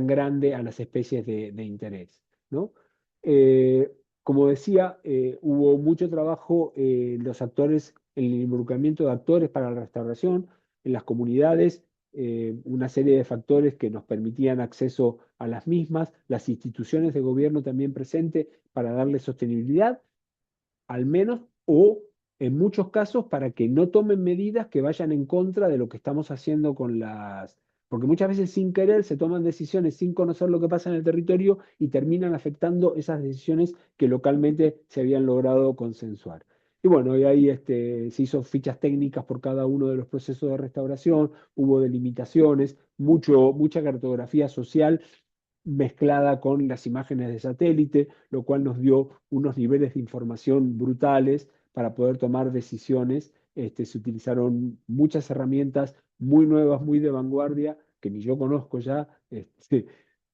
grande a las especies de interés, ¿no? Eh, Como decía, hubo mucho trabajo, los actores, en el involucramiento de actores para la restauración en las comunidades, una serie de factores que nos permitían acceso a las mismas, las instituciones de gobierno también presentes para darle sostenibilidad, al menos, o en muchos casos para que no tomen medidas que vayan en contra de lo que estamos haciendo con las... Porque muchas veces sin querer se toman decisiones sin conocer lo que pasa en el territorio y terminan afectando esas decisiones que localmente se habían logrado consensuar. Y bueno, y ahí se hizo fichas técnicas por cada uno de los procesos de restauración, hubo delimitaciones, mucha cartografía social mezclada con las imágenes de satélite, lo cual nos dio unos niveles de información brutales para poder tomar decisiones. Se utilizaron muchas herramientas muy nuevas, muy de vanguardia, que ni yo conozco ya,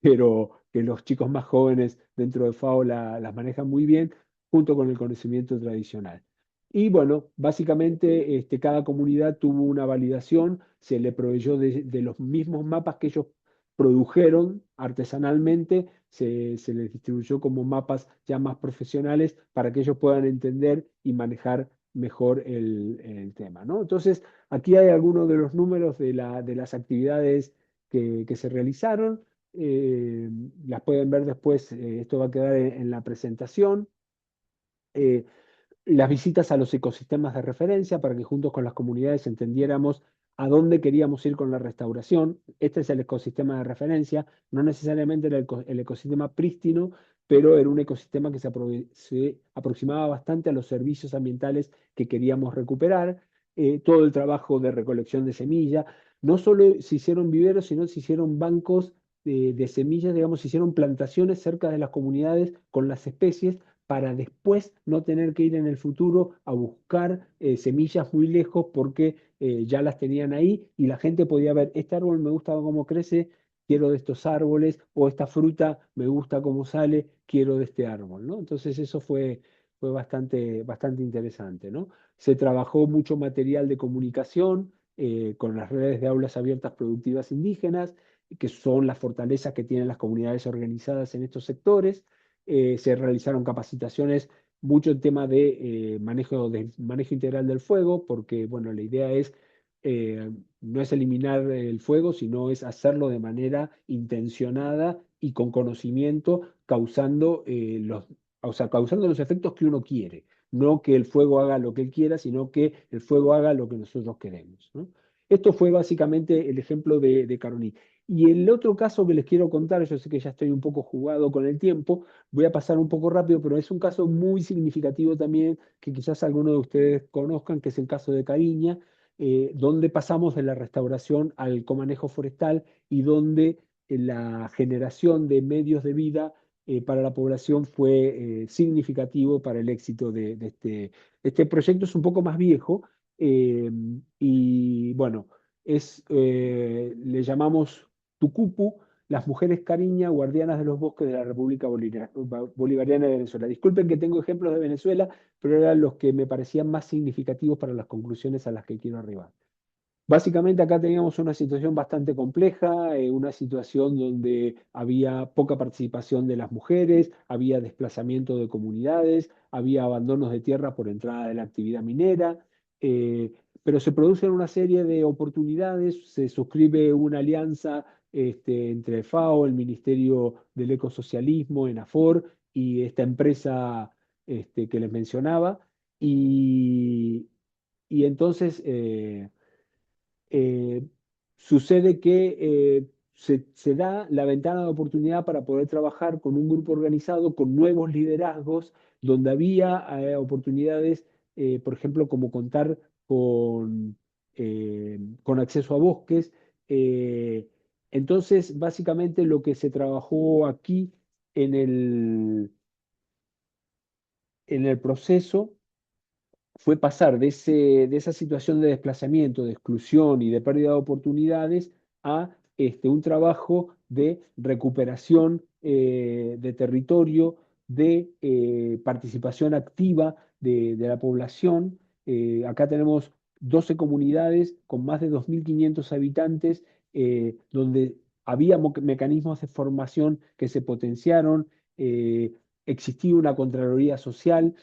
pero que los chicos más jóvenes dentro de FAO las manejan muy bien, junto con el conocimiento tradicional. Y bueno, básicamente cada comunidad tuvo una validación, se le proveyó de los mismos mapas que ellos produjeron artesanalmente, se les distribuyó como mapas ya más profesionales para que ellos puedan entender y manejar mejor el tema, ¿no? Entonces, aquí hay algunos de los números de las actividades que se realizaron. eh, las pueden ver después, esto va a quedar en la presentación. Eh, las visitas a los ecosistemas de referencia para que juntos con las comunidades entendiéramos a dónde queríamos ir con la restauración. Este es el ecosistema de referencia, no necesariamente era el ecosistema prístino, pero era un ecosistema que se aproximaba bastante a los servicios ambientales que queríamos recuperar. Todo el trabajo de recolección de semilla, no solo se hicieron viveros, sino se hicieron bancos de semillas, digamos, se hicieron plantaciones cerca de las comunidades con las especies para después no tener que ir en el futuro a buscar semillas muy lejos porque ya las tenían ahí y la gente podía ver, este árbol me gusta cómo crece, quiero de estos árboles, o esta fruta me gusta cómo sale, quiero de este árbol, ¿no? Entonces eso fue bastante interesante, ¿no? Se trabajó mucho material de comunicación con las redes de aulas abiertas productivas indígenas, que son las fortalezas que tienen las comunidades organizadas en estos sectores. Se realizaron capacitaciones mucho en tema de manejo integral del fuego, porque bueno, la idea es no es eliminar el fuego, sino es hacerlo de manera intencionada y con conocimiento, o sea, causando los efectos que uno quiere. No que el fuego haga lo que él quiera, sino que el fuego haga lo que nosotros queremos, ¿no? Esto fue básicamente el ejemplo de Caroní. Y el otro caso que les quiero contar, yo sé que ya estoy un poco jugado con el tiempo, voy a pasar un poco rápido, pero es un caso muy significativo también que quizás algunos de ustedes conozcan, que es el caso de Cariña, donde pasamos de la restauración al comanejo forestal y donde la generación de medios de vida para la población fue significativo para el éxito de este proyecto. Es un poco más viejo eh, y bueno, le llamamos Tucupu, las mujeres cariña, guardianas de los bosques de la República Bolivariana de Venezuela. Disculpen que tengo ejemplos de Venezuela, pero eran los que me parecían más significativos para las conclusiones a las que quiero arribar. Básicamente acá teníamos una situación bastante compleja, una situación donde había poca participación de las mujeres, había desplazamiento de comunidades, había abandonos de tierra por entrada de la actividad minera, eh, pero se producen una serie de oportunidades, se suscribe una alianza entre FAO, el Ministerio del Ecosocialismo, ENAFOR, y esta empresa que les mencionaba, y, y entonces eh, sucede que se da la ventana de oportunidad para poder trabajar con un grupo organizado, con nuevos liderazgos, donde había oportunidades, por ejemplo, como contar con acceso a bosques. Eh, entonces, básicamente lo que se trabajó aquí en en el proceso fue pasar de esa situación de desplazamiento, de exclusión y de pérdida de oportunidades a un trabajo de recuperación de territorio, de participación activa de la población. Acá tenemos 12 comunidades con más de 2.500 habitantes, donde había mecanismos de formación que se potenciaron, eh, existía una Contraloría Social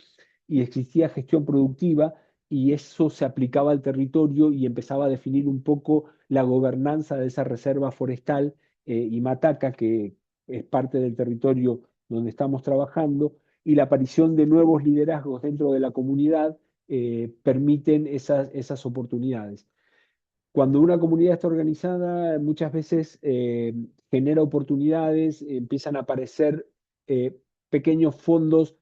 y existía gestión productiva y eso se aplicaba al territorio y empezaba a definir un poco la gobernanza de esa reserva forestal y Mataca, que es parte del territorio donde estamos trabajando, y la aparición de nuevos liderazgos dentro de la comunidad permiten esas oportunidades. Cuando una comunidad está organizada, muchas veces genera oportunidades, empiezan a aparecer eh, pequeños fondos,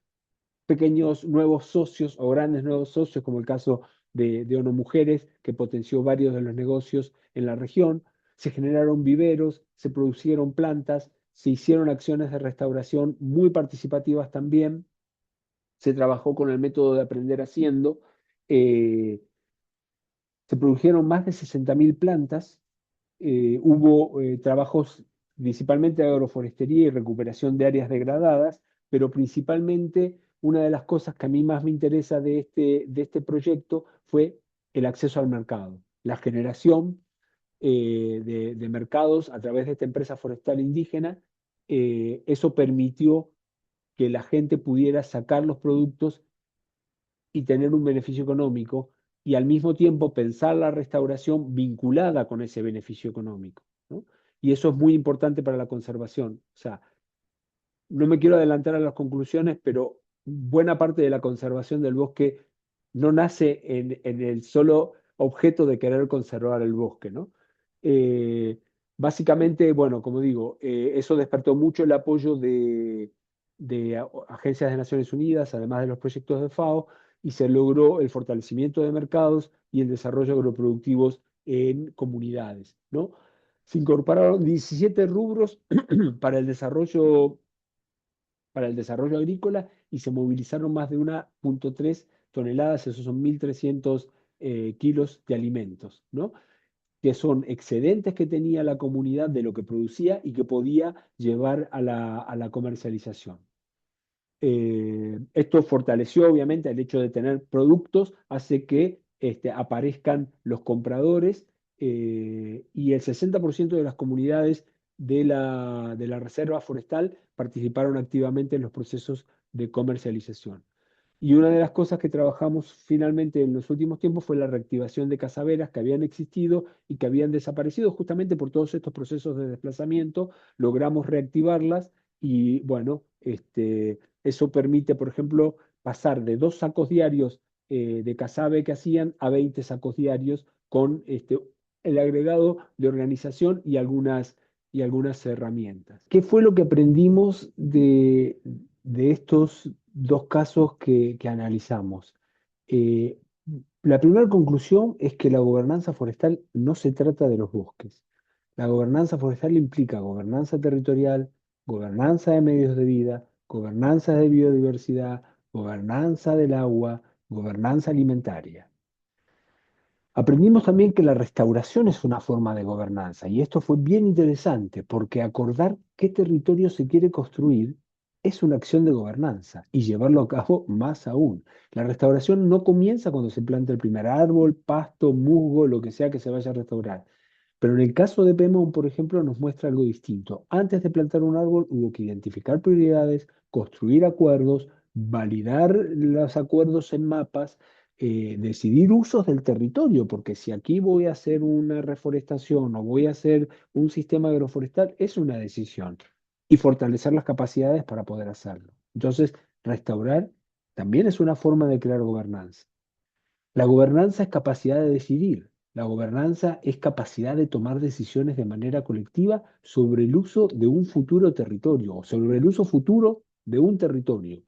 pequeños nuevos socios o grandes nuevos socios, como el caso de ONU Mujeres, que potenció varios de los negocios en la región. Se generaron viveros, se producieron plantas, se hicieron acciones de restauración muy participativas también. Se trabajó con el método de aprender haciendo. eh, Se produjeron más de 60.000 plantas. Hubo trabajos principalmente de agroforestería y recuperación de áreas degradadas, pero principalmente una de las cosas que a mí más me interesa de este proyecto fue el acceso al mercado, la generación de mercados a través de esta empresa forestal indígena. Eso permitió que la gente pudiera sacar los productos y tener un beneficio económico y al mismo tiempo pensar la restauración vinculada con ese beneficio económico, ¿no? Y eso es muy importante para la conservación. O sea, no me quiero adelantar a las conclusiones, pero buena parte de la conservación del bosque no nace en el solo objeto de querer conservar el bosque, ¿no? Eh, Básicamente, bueno, como digo, eso despertó mucho el apoyo de agencias de Naciones Unidas, además de los proyectos de FAO, y se logró el fortalecimiento de mercados y el desarrollo agroproductivos en comunidades, ¿no? Se incorporaron 17 rubros para el desarrollo agrícola y se movilizaron más de 1,3 toneladas, esos son 1.300 kilos de alimentos, ¿no? Que son excedentes que tenía la comunidad de lo que producía y que podía llevar a a la comercialización. Esto fortaleció obviamente el hecho de tener productos, hace que aparezcan los compradores y el 60% de las comunidades de la reserva forestal participaron activamente en los procesos de comercialización. Y una de las cosas que trabajamos finalmente en los últimos tiempos fue la reactivación de casaberas que habían existido y que habían desaparecido justamente por todos estos procesos de desplazamiento. Logramos reactivarlas y bueno, eso permite, por ejemplo, pasar de 2 sacos diarios de casabe que hacían a 20 sacos diarios con el agregado de organización y algunas herramientas. ¿Qué fue lo que aprendimos de estos 2 casos que analizamos? Eh, la primera conclusión es que la gobernanza forestal no se trata de los bosques. La gobernanza forestal implica gobernanza territorial, gobernanza de medios de vida, gobernanza de biodiversidad, gobernanza del agua, gobernanza alimentaria. Aprendimos también que la restauración es una forma de gobernanza y esto fue bien interesante porque acordar qué territorio se quiere construir es una acción de gobernanza y llevarlo a cabo más aún. La restauración no comienza cuando se planta el primer árbol, pasto, musgo, lo que sea que se vaya a restaurar. Pero en el caso de Pemón, por ejemplo, nos muestra algo distinto. Antes de plantar un árbol hubo que identificar prioridades, construir acuerdos, validar los acuerdos en mapas, decidir usos del territorio, porque si aquí voy a hacer una reforestación o voy a hacer un sistema agroforestal, es una decisión. Y fortalecer las capacidades para poder hacerlo. Entonces, restaurar también es una forma de crear gobernanza. La gobernanza es capacidad de decidir. La gobernanza es capacidad de tomar decisiones de manera colectiva sobre el uso de un futuro territorio o sobre el uso futuro de un territorio.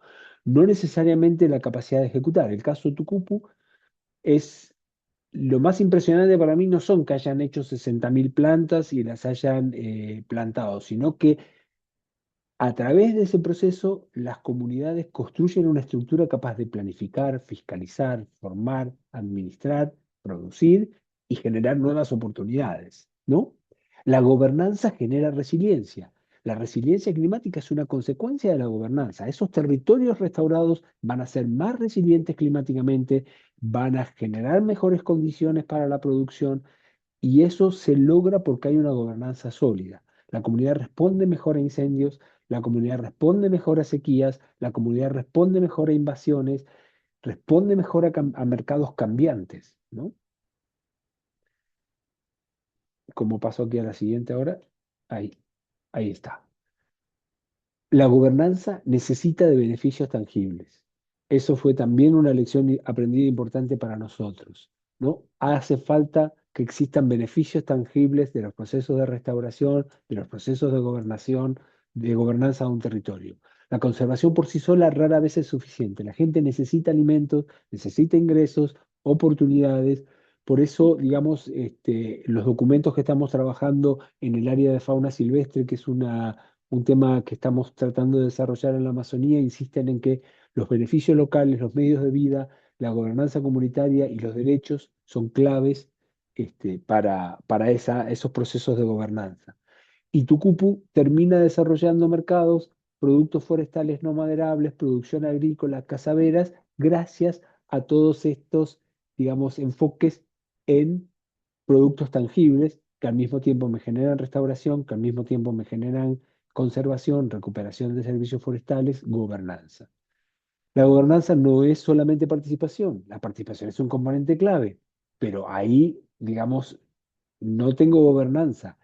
No necesariamente la capacidad de ejecutar. El caso Tucupu es lo más impresionante para mí no son que hayan hecho 60.000 plantas y las hayan plantado, sino que a través de ese proceso las comunidades construyen una estructura capaz de planificar, fiscalizar, formar, administrar, producir y generar nuevas oportunidades, ¿no? La gobernanza genera resiliencia. La resiliencia climática es una consecuencia de la gobernanza. Esos territorios restaurados van a ser más resilientes climáticamente, van a generar mejores condiciones para la producción y eso se logra porque hay una gobernanza sólida. La comunidad responde mejor a incendios, la comunidad responde mejor a sequías, la comunidad responde mejor a invasiones, responde mejor a mercados cambiantes, ¿no? Como pasó aquí a la siguiente hora, ahí, ahí está. La gobernanza necesita de beneficios tangibles. Eso fue también una lección aprendida importante para nosotros, ¿no? Hace falta que existan beneficios tangibles de los procesos de restauración, de los procesos de gobernación, de gobernanza de un territorio. La conservación por sí sola rara vez es suficiente. La gente necesita alimentos, necesita ingresos, oportunidades. Por eso, digamos, los documentos que estamos trabajando en el área de fauna silvestre, que es un tema que estamos tratando de desarrollar en la Amazonía, insisten en que los beneficios locales, los medios de vida, la gobernanza comunitaria y los derechos son claves para esos procesos de gobernanza. Y Tucupu termina desarrollando mercados, productos forestales no maderables, producción agrícola, cazaberas, gracias a todos estos, digamos, enfoques en productos tangibles que al mismo tiempo me generan restauración, que al mismo tiempo me generan conservación, recuperación de servicios forestales, gobernanza. La gobernanza no es solamente participación, la participación es un componente clave, pero ahí, digamos, no tengo gobernanza.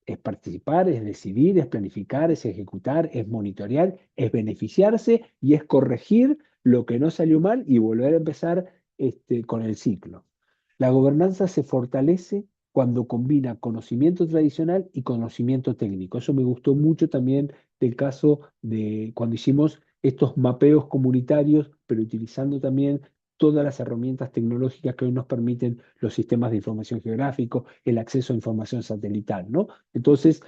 Es participar, es decidir, es planificar, es ejecutar, es monitorear, es beneficiarse y es corregir lo que no salió mal y volver a empezar con el ciclo. La gobernanza se fortalece cuando combina conocimiento tradicional y conocimiento técnico. Eso me gustó mucho también del caso de cuando hicimos estos mapeos comunitarios, pero utilizando también todas las herramientas tecnológicas que hoy nos permiten los sistemas de información geográfico, el acceso a información satelital, ¿no? Entonces,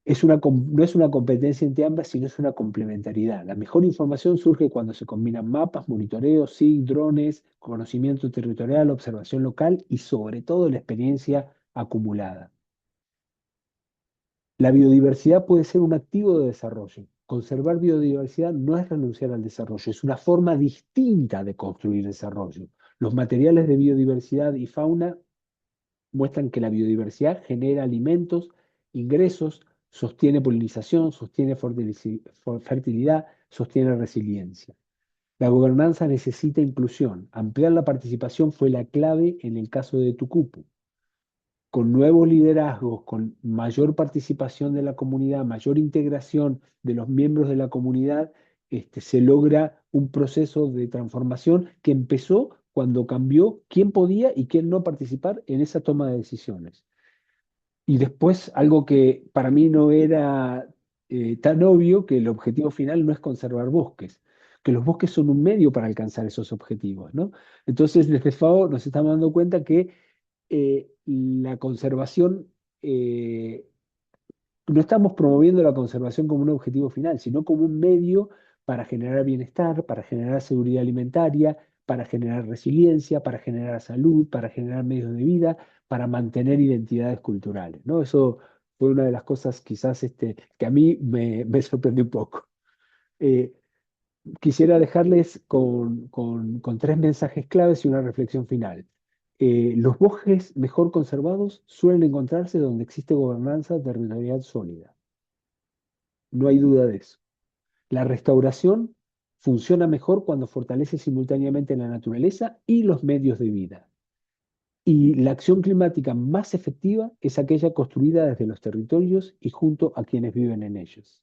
no es una competencia entre ambas, sino es una complementariedad. La mejor información surge cuando se combinan mapas, monitoreos, SIG, drones, conocimiento territorial, observación local y sobre todo la experiencia acumulada. La biodiversidad puede ser un activo de desarrollo. Conservar biodiversidad no es renunciar al desarrollo, es una forma distinta de construir desarrollo. Los materiales de biodiversidad y fauna muestran que la biodiversidad genera alimentos, ingresos, sostiene polinización, sostiene fertilidad, sostiene resiliencia. La gobernanza necesita inclusión. Ampliar la participación fue la clave en el caso de Tucupo. Con nuevos liderazgos, con mayor participación de la comunidad, mayor integración de los miembros de la comunidad, se logra un proceso de transformación que empezó cuando cambió quién podía y quién no participar en esa toma de decisiones. Y después, algo que para mí no era tan obvio, que el objetivo final no es conservar bosques, que los bosques son un medio para alcanzar esos objetivos, ¿no? Entonces, desde FAO nos estamos dando cuenta que la conservación, no estamos promoviendo la conservación como un objetivo final, sino como un medio para generar bienestar, para generar seguridad alimentaria, para generar resiliencia, para generar salud, para generar medios de vida, para mantener identidades culturales, ¿no? Eso fue una de las cosas quizás que a mí me sorprendió un poco. Eh, Quisiera dejarles con tres mensajes claves y una reflexión final. Los bosques mejor conservados suelen encontrarse donde existe gobernanza territorial sólida. No hay duda de eso. La restauración funciona mejor cuando fortalece simultáneamente la naturaleza y los medios de vida. Y la acción climática más efectiva es aquella construida desde los territorios y junto a quienes viven en ellos.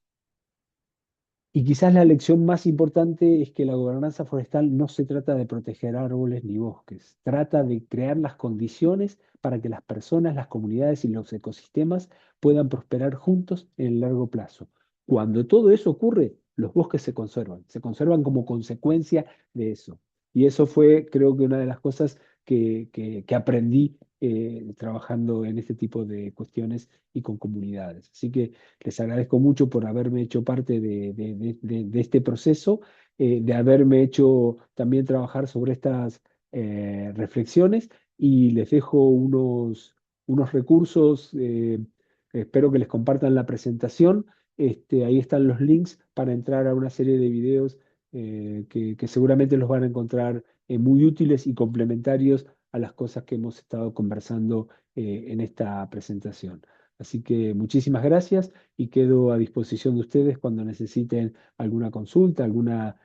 Y quizás la lección más importante es que la gobernanza forestal no se trata de proteger árboles ni bosques, trata de crear las condiciones para que las personas, las comunidades y los ecosistemas puedan prosperar juntos en el largo plazo. Cuando todo eso ocurre, los bosques se conservan como consecuencia de eso. Y eso fue, creo que, una de las cosas que aprendí trabajando en este tipo de cuestiones y con comunidades. Así que les agradezco mucho por haberme hecho parte de este proceso, de haberme hecho también trabajar sobre estas reflexiones y les dejo unos recursos. Espero que les compartan la presentación. Ahí están los links para entrar a una serie de videos que seguramente los van a encontrar muy útiles y complementarios a las cosas que hemos estado conversando en esta presentación. Así que muchísimas gracias y quedo a disposición de ustedes cuando necesiten alguna consulta, alguna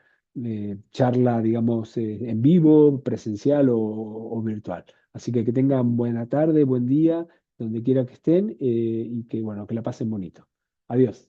charla, digamos, en vivo, presencial o virtual. Así que tengan buena tarde, buen día, donde quiera que estén y que, bueno, que la pasen bonito. Adiós.